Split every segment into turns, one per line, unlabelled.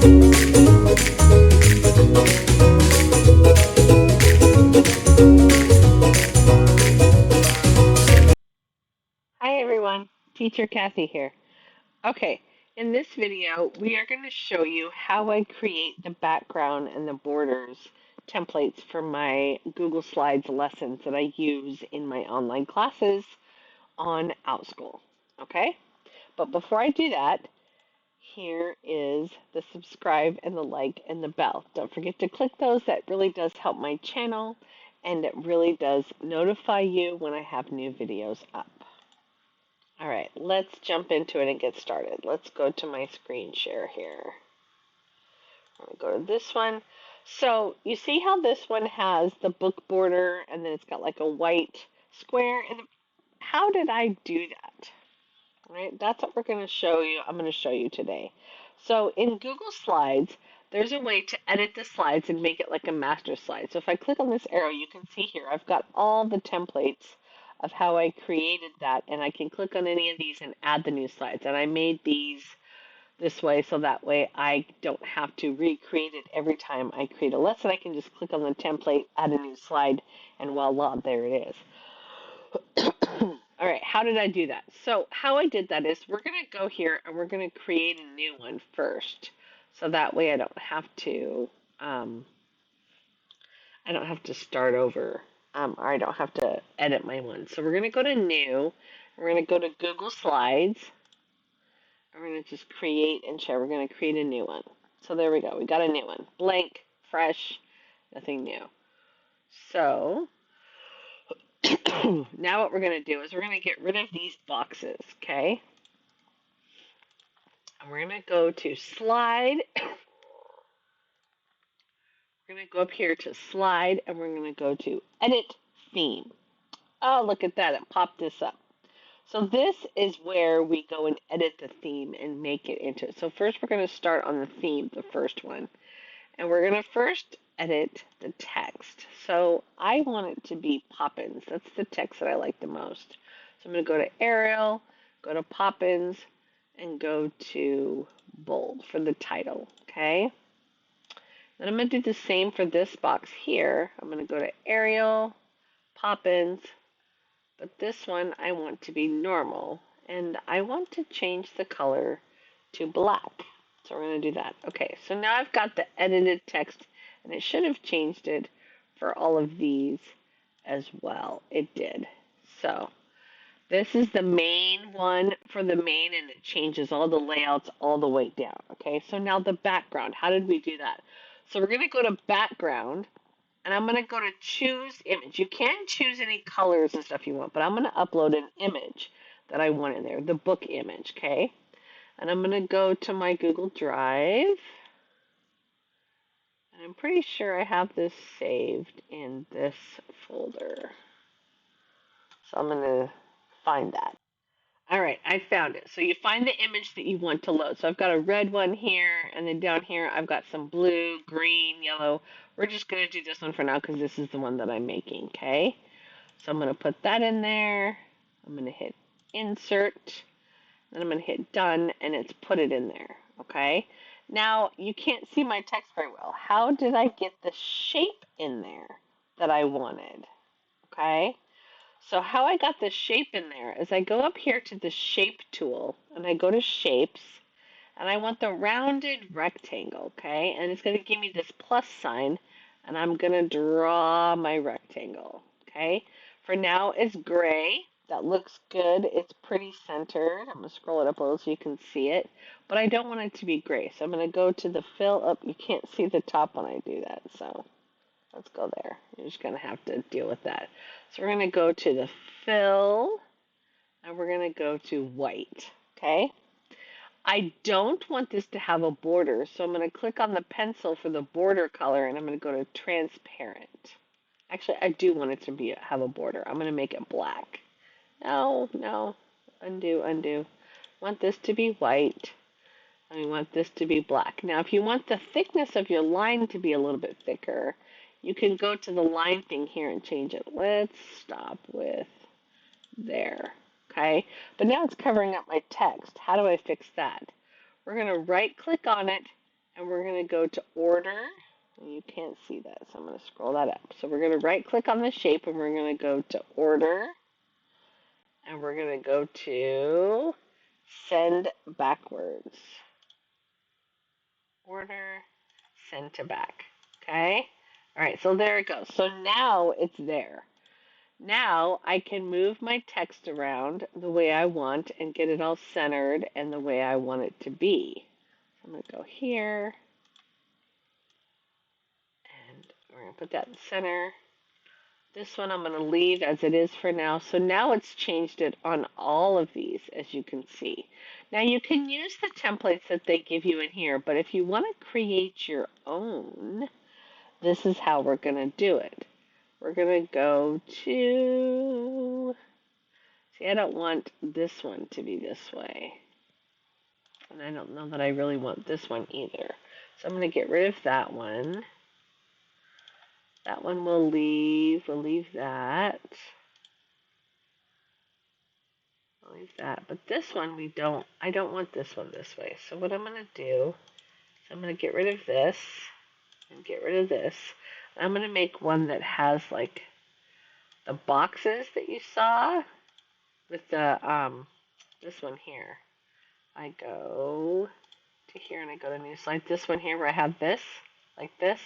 Hi everyone, Teacher Kathy here. Okay, in this video we are going to show you how I create the background and the borders templates for my Google Slides lessons that I use in my online classes on Outschool. Okay, but before I do that, here is the subscribe and the like and the bell. Don't forget to click those. That really does help my channel and it really does notify you when I have new videos up. All right, let's jump into it and get started. Let's go to my screen share here. I'm going to go to this one. So you see how this one has the book border and then it's got like a white square? And how did I do that? All right, that's what we're going to show you. I'm going to show you today. So in Google Slides, there's a way to edit the slides and make it like a master slide. So if I click on this arrow, you can see here I've got all the templates of how I created that, and I can click on any of these and add the new slides. And I made these this way so that way I don't have to recreate it every time I create a lesson. I can just click on the template, add a new slide, and voila, there it is. All right, how did I do that? So how I did that is we're going to go here and we're going to create a new one first. So that way I don't have to start over, or I don't have to edit my one. So we're going to go to new. We're going to go to Google Slides. We're going to just create and share. We're going to create a new one. So there we go. We got a new one. Blank, fresh, nothing new. So now what we're going to do is we're going to get rid of these boxes, okay? And we're going to go to slide. We're going to go up here to slide and we're going to go to edit theme. Oh, look at that. It popped this up. So this is where we go and edit the theme and make it into it. So first we're going to start on the theme, the first one. And we're going to first edit the text. So I want it to be Poppins. That's the text that I like the most. So I'm going to go to Arial, go to Poppins, and go to bold for the title, okay? Then I'm going to do the same for this box here. I'm going to go to Arial, Poppins, but this one I want to be normal, and I want to change the color to black. So we're going to do that. Okay, so now I've got the edited text, and it should have changed it for all of these as well. It did. So this is the main one for the main, and it changes all the layouts all the way down. Okay, so now the background. How did we do that? So we're going to go to background, and I'm going to go to choose image. You can choose any colors and stuff you want, but I'm going to upload an image that I want in there, the book image, okay? And I'm going to go to my Google Drive. And I'm pretty sure I have this saved in this folder. So I'm going to find that. All right, I found it. So you find the image that you want to load. So I've got a red one here, and then down here I've got some blue, green, yellow. We're just going to do this one for now because this is the one that I'm making, okay? So I'm going to put that in there. I'm going to hit insert. Then I'm going to hit done, and it's put it in there, okay? Now, you can't see my text very well. How did I get the shape in there that I wanted, okay? So how I got the shape in there is I go up here to the shape tool, and I go to shapes, and I want the rounded rectangle, okay? And it's going to give me this plus sign, and I'm going to draw my rectangle, okay? For now, it's gray. That looks good. It's pretty centered. I'm going to scroll it up a little so you can see it. But I don't want it to be gray. So I'm going to go to the fill up. You can't see the top when I do that. So let's go there. You're just going to have to deal with that. So we're going to go to the fill. And we're going to go to white. Okay. I don't want this to have a border. So I'm going to click on the pencil for the border color. And I'm going to go to transparent. Actually, I do want it to have a border. I'm going to make it black. No, undo. Want this to be white, and we want this to be black. Now, if you want the thickness of your line to be a little bit thicker, you can go to the line thing here and change it. Let's stop with there, okay? But now it's covering up my text. How do I fix that? We're going to right-click on it, and we're going to go to order. You can't see that, so I'm going to scroll that up. So we're going to right click on the shape and we're going to go to order, and we're going to go to send backwards. Order, send to back. Okay? All right, so there it goes. So now it's there. Now I can move my text around the way I want and get it all centered and the way I want it to be. So I'm going to go here, and we're going to put that in the center. This one I'm going to leave as it is for now. So now it's changed it on all of these, as you can see. Now you can use the templates that they give you in here, but if you want to create your own, this is how we're going to do it. We're going to go to, see, I don't want this one to be this way. And I don't know that I really want this one either. So I'm going to get rid of that one. That one we'll leave that. I'll leave that. But this one I don't want this one this way. So what I'm going to do is I'm going to get rid of this and get rid of this. I'm going to make one that has like the boxes that you saw with the, this one here. I go to here and I go to new slide. This one here where I have this, like this,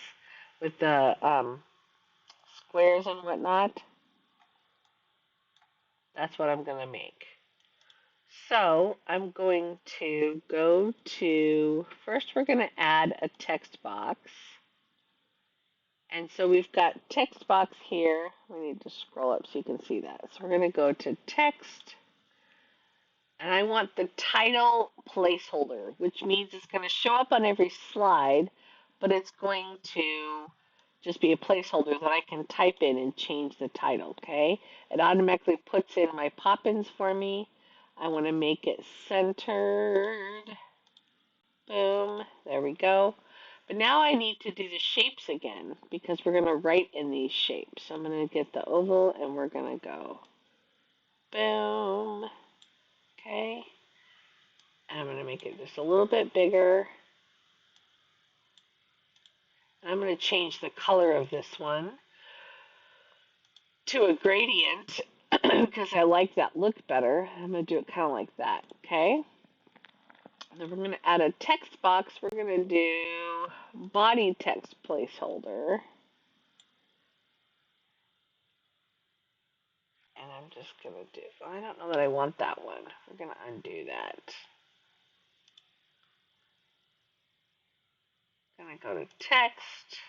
with the squares and whatnot. That's what I'm going to make. So I'm going to go to, first we're going to add a text box. And so we've got text box here. We need to scroll up so you can see that. So we're going to go to text. And I want the title placeholder, which means it's going to show up on every slide, but it's going to just be a placeholder that I can type in and change the title, okay? It automatically puts in my pop-ins for me. I want to make it centered. Boom. There we go. But now I need to do the shapes again because we're going to write in these shapes. So I'm going to get the oval and we're going to go boom. Okay. And I'm going to make it just a little bit bigger. And I'm going to change the color of this one to a gradient because I like that look better. I'm going to do it kind of like that. Okay. Then we're going to add a text box. We're going to do body text placeholder. And I'm just going to do, I don't know that I want that one. We're going to undo that. I'm going to go to text,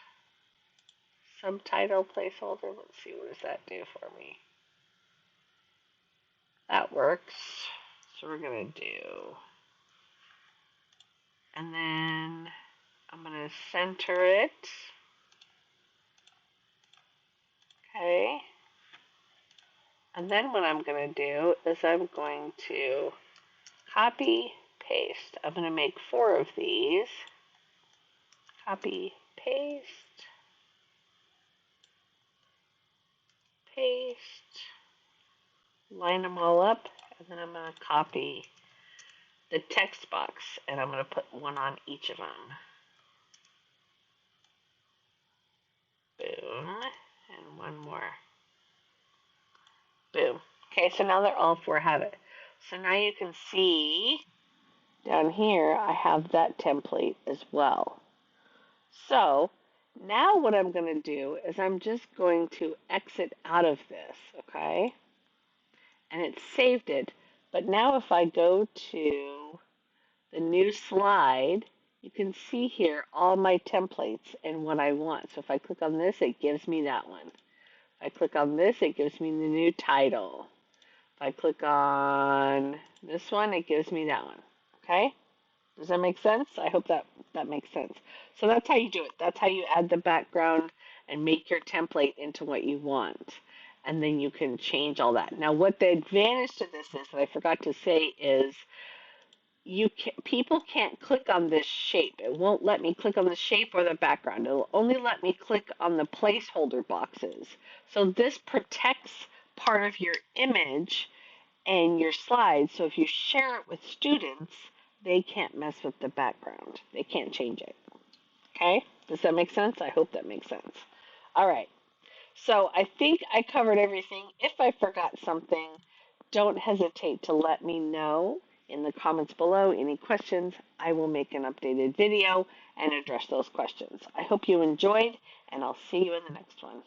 subtitle placeholder. Let's see, what does that do for me? That works. So we're going to do, and then I'm going to center it. Okay. And then what I'm going to do is I'm going to copy, paste. I'm going to make 4 of these. Copy, paste, paste. Line them all up, and then I'm going to copy the text box, and I'm going to put one on each of them. Boom. And one more. Boom. Okay, so now they're all 4 have it. So now you can see down here I have that template as well. So now what I'm going to do is I'm just going to exit out of this, okay? And it saved it. But now if I go to the new slide, you can see here all my templates and what I want. So if I click on this, it gives me that one. If I click on this, it gives me the new title. If I click on this one, it gives me that one. Okay? Does that make sense? I hope that makes sense. So that's how you do it. That's how you add the background and make your template into what you want. And then you can change all that. Now, what the advantage to this is that I forgot to say is people can't click on this shape. It won't let me click on the shape or the background. It'll only let me click on the placeholder boxes. So this protects part of your image and your slides. So if you share it with students, they can't mess with the background. They can't change it. Okay? Does that make sense? I hope that makes sense. All right. So I think I covered everything. If I forgot something, don't hesitate to let me know in the comments below. Any questions, I will make an updated video and address those questions. I hope you enjoyed, and I'll see you in the next one.